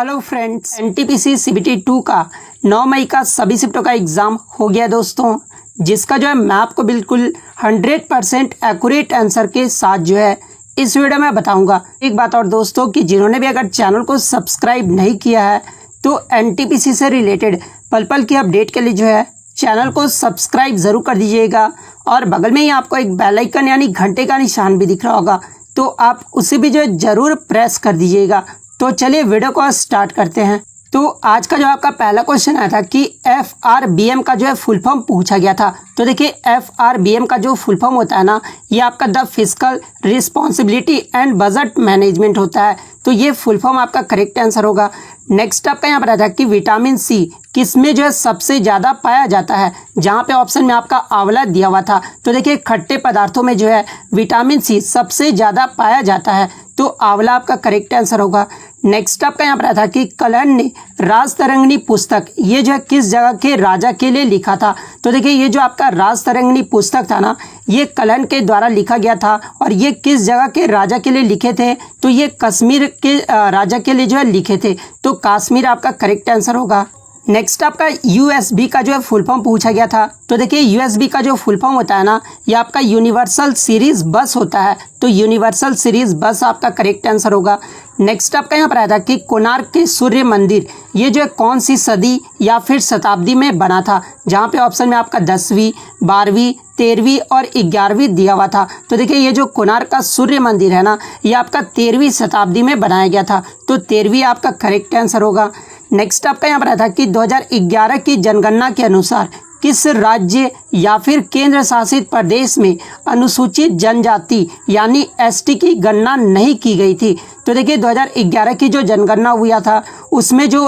Hello friends, NTPC CBT 2 का 9 मई का सभी शिफ्टों का एग्ज़ाम हो गया दोस्तों, जिसका जो है मैं आपको बिल्कुल 100% एक्यूरेट आंसर के साथ जो है इस वीडियो में बताऊंगा। एक बात और दोस्तों कि जिन्होंने भी अगर चैनल को सब्सक्राइब नहीं किया है तो एनटीपीसी से रिलेटेड पल पल की अपडेट के लिए जो है चैनल को सब्सक्राइब ज़रूर कर दीजिएगा और बगल में ही आपको एक बेल आइकन यानी घंटे का निशान भी दिख रहा होगा, तो आप उसे भी जो है ज़रूर प्रेस कर दीजिएगा। तो चलिए वीडियो को स्टार्ट करते हैं। तो आज का जो आपका पहला क्वेश्चन आया था कि FRBM का जो है फुल फॉर्म पूछा गया था। तो देखिए FRBM का जो फुल फॉर्म होता है ना, ये आपका the fiscal responsibility and budget management होता है। तो ये फुल फॉर्म आपका करेक्ट आंसर होगा। नेक्स्ट आपका यहाँ पर आता है कि विटामिन सी किसमें जो है सबसे ज़्यादा पाया जाता है, जहाँ पे ऑप्शन में आपका आंवला दिया हुआ था। तो देखिए खट्टे पदार्थों में जो है विटामिन सी सबसे ज़्यादा पाया जाता है, तो आंवला आपका करेक्ट आंसर होगा। नेक्स्ट आपका यहाँ पर आता कि कलहण ने राजतरंगिणी पुस्तक ये जो है किस जगह के राजा के लिए लिखा था। तो देखिए ये जो आपका राजतरंगिणी पुस्तक था ना, ये कलहण के द्वारा लिखा गया था और ये किस जगह के राजा के लिए लिखे थे, तो ये कश्मीर के राजा के लिए जो है लिखे थे, तो कश्मीर आपका करेक्ट आंसर होगा। नेक्स्ट आपका USB का जो है फुल फॉर्म पूछा गया था। तो देखिए USB का जो फुल फॉर्म होता है ना, ये आपका यूनिवर्सल सीरीज बस होता है, तो यूनिवर्सल सीरीज बस आपका करेक्ट आंसर होगा। नेक्स्ट आपका यहाँ पर आया था कि कोणार्क के सूर्य मंदिर ये जो है कौन सी सदी या फिर शताब्दी में बना था, जहाँ पे ऑप्शन में आपका 10वीं, 12वीं, 13वीं और 11वीं दिया हुआ था। तो देखिए ये जो कोणार्क का सूर्य मंदिर है ना, ये आपका 13वीं शताब्दी में बनाया गया था, तो 13वीं आपका करेक्ट आंसर होगा। नेक्स्ट आपका यहाँ पर आया था कि 2011 की जनगणना के अनुसार किस राज्य या फिर केंद्र शासित प्रदेश में अनुसूचित जनजाति यानी ST की गणना नहीं की गई थी। तो देखिए 2011 की जो जनगणना हुआ था उसमें जो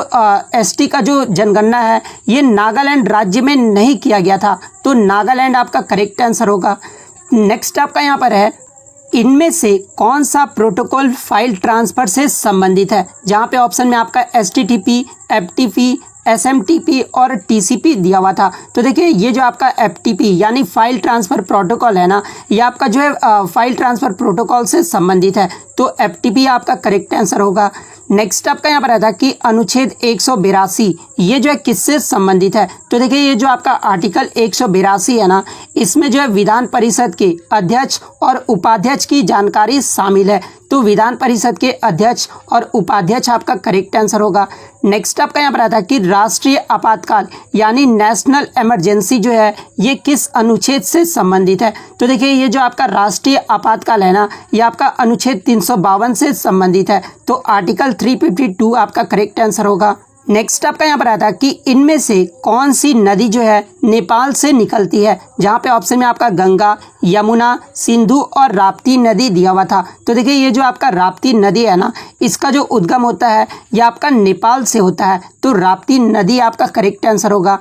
ST का जो जनगणना है ये नागालैंड राज्य में नहीं किया गया था, तो नागालैंड आपका करेक्ट आंसर होगा। नेक्स्ट आपका यहाँ पर है इनमें से कौन सा प्रोटोकॉल फाइल ट्रांसफ़र से संबंधित है, जहाँ पे ऑप्शन में आपका STTP, FTP, SMTP और TCP दिया हुआ था। तो देखिए ये जो आपका FTP यानी फाइल ट्रांसफ़र प्रोटोकॉल है ना, ये आपका जो है फाइल ट्रांसफ़र प्रोटोकॉल से संबंधित है, तो FTP आपका करेक्ट आंसर होगा। नेक्स्ट आपका यहाँ पर आता कि अनुच्छेद 182 ये जो है किससे संबंधित है। तो देखिए ये जो आपका आर्टिकल 182 है ना, इसमें जो है विधान परिषद के अध्यक्ष और उपाध्यक्ष की जानकारी शामिल है, तो विधान परिषद के अध्यक्ष और उपाध्यक्ष आपका करेक्ट आंसर होगा। नेक्स्ट आपका यहाँ पर आता है कि राष्ट्रीय आपातकाल यानी नेशनल इमरजेंसी जो है ये किस अनुच्छेद से संबंधित है। तो देखिए ये जो आपका राष्ट्रीय आपातकाल है ना, ये आपका अनुच्छेद 352 से संबंधित है, तो आर्टिकल 352 आपका करेक्ट आंसर होगा। नेक्स्ट आपका यहाँ पर आता है कि इनमें से कौन सी नदी जो है नेपाल से निकलती है, जहाँ पे ऑप्शन में आपका गंगा, यमुना, सिंधु और राप्ती नदी दिया हुआ था। तो देखिए ये जो आपका राप्ती नदी है ना, इसका जो उद्गम होता है ये आपका नेपाल से होता है, तो राप्ती नदी आपका करेक्ट आंसर होगा।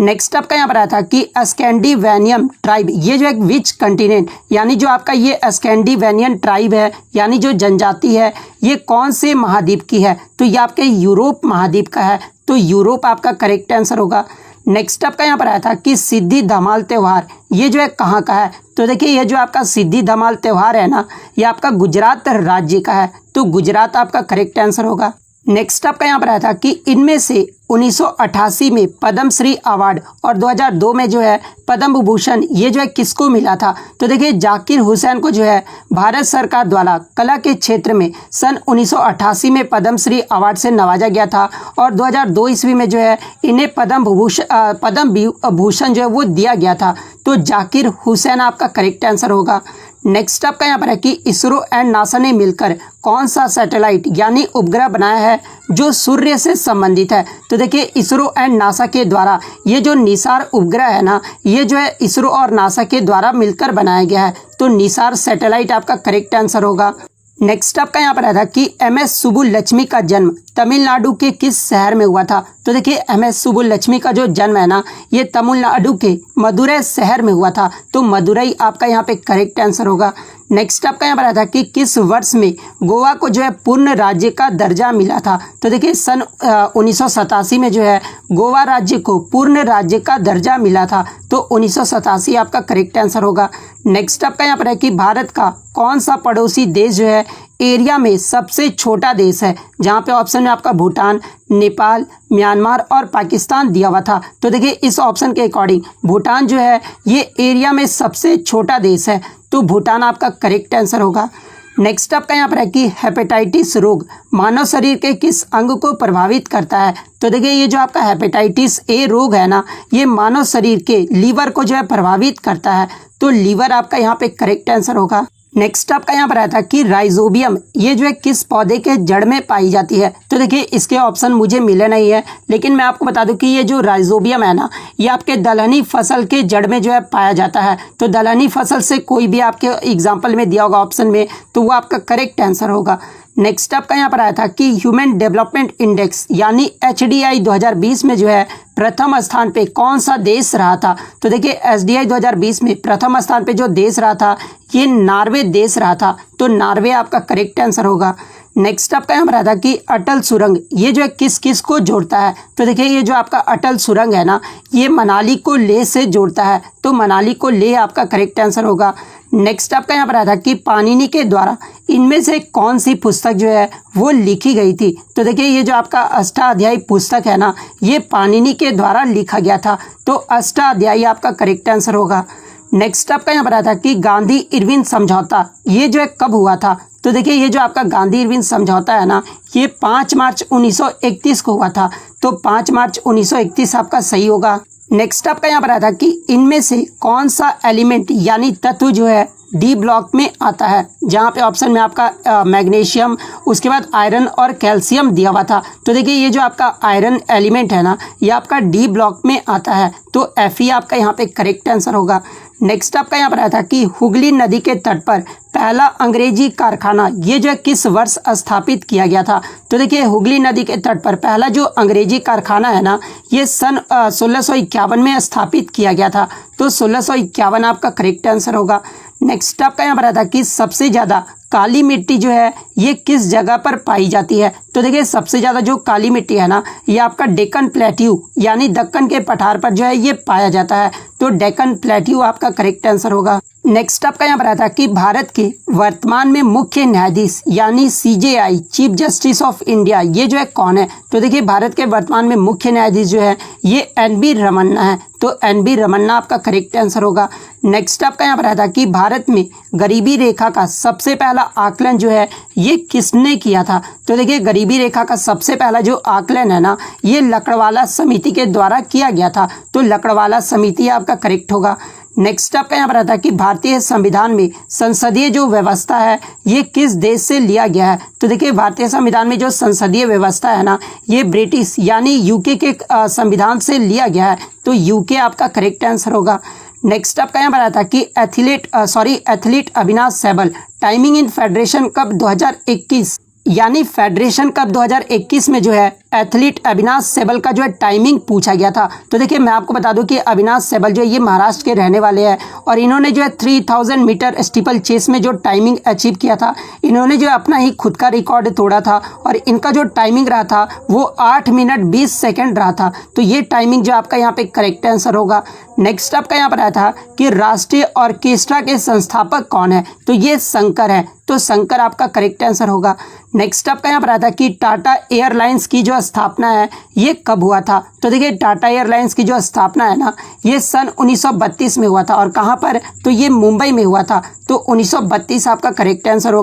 नेक्स्ट आपका यहाँ पर आया था कि स्कैंडिनेवियन ट्राइब ये जो एक विच कंटिनेंट यानी जो आपका ये स्कैंडिनेवियन ट्राइब है यानी जो जनजाति है ये कौन से महाद्वीप की है, तो ये आपके यूरोप महाद्वीप का है, तो यूरोप आपका करेक्ट आंसर होगा। नेक्स्ट आपका यहाँ पर आया था कि सिद्धि धमाल त्यौहार ये जो है कहाँ का है। तो देखिए ये जो आपका सिद्धि धमाल त्यौहार है ना, ये आपका गुजरात राज्य का है, तो गुजरात आपका करेक्ट आंसर होगा। नेक्स्ट आपका यहाँ पर आया था कि इनमें से 1988 में पद्मश्री अवार्ड और 2002 में जो है पद्म विभूषण ये जो है किसको मिला था। तो देखिए जाकिर हुसैन को जो है भारत सरकार द्वारा कला के क्षेत्र में सन 1988 में पद्मश्री अवार्ड से नवाजा गया था और 2002 ईस्वी में जो है इन्हें पद्म विभूषण जो है वो दिया गया था, तो जाकिर हुसैन आपका करेक्ट आंसर होगा। नेक्स्ट आपका यहाँ पर है कि इसरो एंड नासा ने मिलकर कौन सा सैटेलाइट यानी उपग्रह बनाया है जो सूर्य से संबंधित है। तो देखिए इसरो एंड नासा के द्वारा ये जो निसार उपग्रह है ना, ये जो है इसरो और नासा के द्वारा मिलकर बनाया गया है, तो निसार सैटेलाइट आपका करेक्ट आंसर होगा। नेक्स्ट आपका यहाँ पर आया था कि MS सुब्बुलक्ष्मी का जन्म तमिलनाडु के किस शहर में हुआ था। तो देखिए MS सुब्बुलक्ष्मी का जो जन्म है ना, ये तमिलनाडु के मदुरै शहर में हुआ था, तो मदुरई आपका यहाँ पे करेक्ट आंसर होगा। नेक्स्ट आपका यहाँ पर आया था कि किस वर्ष में गोवा को जो है पूर्ण राज्य का दर्जा मिला था। तो देखिए सन 1987 में जो है गोवा राज्य को पूर्ण राज्य का दर्जा मिला था, तो 1987 आपका करेक्ट आंसर होगा। नेक्स्ट आपका यहाँ पर है कि भारत का कौन सा पड़ोसी देश जो है एरिया में सबसे छोटा देश है, जहाँ पे ऑप्शन में आपका भूटान, नेपाल, म्यांमार और पाकिस्तान दिया हुआ था। तो देखिए इस ऑप्शन के अकॉर्डिंग भूटान जो है ये एरिया में सबसे छोटा देश है, तो भूटान आपका करेक्ट आंसर होगा। नेक्स्ट आपका यहाँ पर है कि हेपेटाइटिस रोग मानव शरीर के किस अंग को प्रभावित करता है। तो देखिए ये जो आपका हेपेटाइटिस ए रोग है ना, ये मानव शरीर के लीवर को जो है प्रभावित करता है, तो लीवर आपका यहाँ पे करेक्ट आंसर होगा। नेक्स्ट आपका यहाँ पर आया था कि राइजोबियम ये जो है किस पौधे के जड़ में पाई जाती है। तो देखिए इसके ऑप्शन मुझे मिले नहीं है, लेकिन मैं आपको बता दूं कि ये जो राइजोबियम है ना, ये आपके दलहनी फसल के जड़ में जो है पाया जाता है। तो दलहनी फसल से कोई भी आपके एग्जाम्पल में दिया होगा ऑप्शन में, तो वो आपका करेक्ट आंसर होगा। नेक्स्ट आपका यहाँ पर आया था कि ह्यूमन डेवलपमेंट इंडेक्स यानी HDI 2020 में जो है प्रथम स्थान पे कौन सा देश रहा था। तो देखिए HDI 2020 में प्रथम स्थान पे जो देश रहा था ये नॉर्वे देश रहा था, तो नॉर्वे आपका करेक्ट आंसर होगा। नेक्स्ट आपका यहाँ पर आया था कि अटल सुरंग ये जो है किस किस को जोड़ता है। तो देखिए ये जो आपका अटल सुरंग है ना, ये मनाली को लेह से जोड़ता है, तो मनाली को लेह आपका करेक्ट आंसर होगा। नेक्स्ट आपका यहाँ पर आया था कि पाणिनि के द्वारा इनमें से कौन सी पुस्तक जो है वो लिखी गई थी। तो देखिए ये जो आपका अष्टाध्यायी पुस्तक है ना, ये पाणिनि के द्वारा लिखा गया था, तो अष्टाध्यायी आपका करेक्ट आंसर होगा। नेक्स्ट आपका यहाँ पर आया था कि गांधी इरविन समझौता ये जो है कब हुआ था। तो देखिए ये जो आपका गांधी इरविन समझौता है ना, ये 5 मार्च 1931 को हुआ था, तो 5 मार्च 1931 आपका सही होगा। नेक्स्ट आपका यहाँ पर आया था कि इनमें से कौन सा एलिमेंट यानी तत्व जो है डी ब्लॉक में आता है, जहाँ पे ऑप्शन में आपका मैग्नीशियम, उसके बाद आयरन और कैल्शियम दिया हुआ था। तो देखिए ये जो आपका आयरन एलिमेंट है ना, ये आपका डी ब्लॉक में आता है, तो Fe आपका यहाँ पे करेक्ट आंसर होगा। नेक्स्ट आपका यहाँ पर आया था कि हुगली नदी के तट पर पहला अंग्रेजी कारखाना ये जो है किस वर्ष स्थापित किया गया था। तो देखिए हुगली नदी के तट पर पहला जो अंग्रेजी कारखाना है ना, ये सन 1651 में स्थापित किया गया था, तो 1651 आपका करेक्ट आंसर होगा। नेक्स्ट आपका यहाँ पर आया था कि सबसे ज़्यादा काली मिट्टी जो है ये किस जगह पर पाई जाती है। तो देखिए सबसे ज़्यादा जो काली मिट्टी है ना, ये आपका डेक्कन प्लेट्यू यानी दक्कन के पठार पर जो है ये पाया जाता है, तो डेक्कन प्लेट्यू आपका करेक्ट आंसर होगा। नेक्स्ट आपका यहाँ पर आया था कि भारत के वर्तमान में मुख्य न्यायाधीश यानी CJI chief justice of India ये जो है कौन है। तो देखिए भारत के वर्तमान में मुख्य न्यायाधीश जो है ये NB रमन्ना है, तो NB रमन्ना आपका करेक्ट आंसर होगा। नेक्स्ट आपका यहाँ पर आया था कि भारत में गरीबी रेखा का सबसे पहला आकलन जो है ये किसने किया था। तो देखिए गरीबी रेखा का सबसे पहला जो आकलन है ना, ये लकड़वाला समिति के द्वारा किया गया था, तो लकड़वाला समिति आपका करेक्ट होगा। नेक्स्ट आपका यहाँ पर आता है कि भारतीय संविधान में संसदीय जो व्यवस्था है ये किस देश से लिया गया है। तो देखिए भारतीय संविधान में जो संसदीय व्यवस्था है ना, ये ब्रिटिश यानी यूके के संविधान से लिया गया है, तो यूके आपका करेक्ट आंसर होगा। नेक्स्ट आपका यहाँ पर आता है कि athlete Avinash Sehgal timing in federation cup 2021 यानी फेडरेशन कप 2021 में जो है एथलीट अविनाश सहगल का जो है टाइमिंग पूछा गया था। तो देखिए मैं आपको बता दूं कि अविनाश सहगल जो है ये महाराष्ट्र के रहने वाले हैं, और इन्होंने जो है 3000 मीटर स्टीपल चेस में जो टाइमिंग अचीव किया था, इन्होंने जो अपना ही खुद का रिकॉर्ड तोड़ा था, और इनका जो टाइमिंग रहा था वो 8 मिनट 20 सेकेंड रहा था, तो ये टाइमिंग जो आपका यहाँ पे करेक्ट आंसर होगा। नेक्स्ट आपका यहाँ पर आया था कि राष्ट्रीय ऑर्केस्ट्रा के संस्थापक कौन है। तो ये शंकर है, तो शंकर आपका करेक्ट आंसर होगा। नेक्स्ट आपका यहाँ पर आया था कि टाटा एयरलाइंस की जो स्थापना है ये कब हुआ था। तो देखिए टाटा एयरलाइंस की जो स्थापना है ना, ये सन 1932 में हुआ था, और कहाँ पर, तो ये मुंबई में हुआ था, तो 1932 आपका करेक्ट आंसर होगा।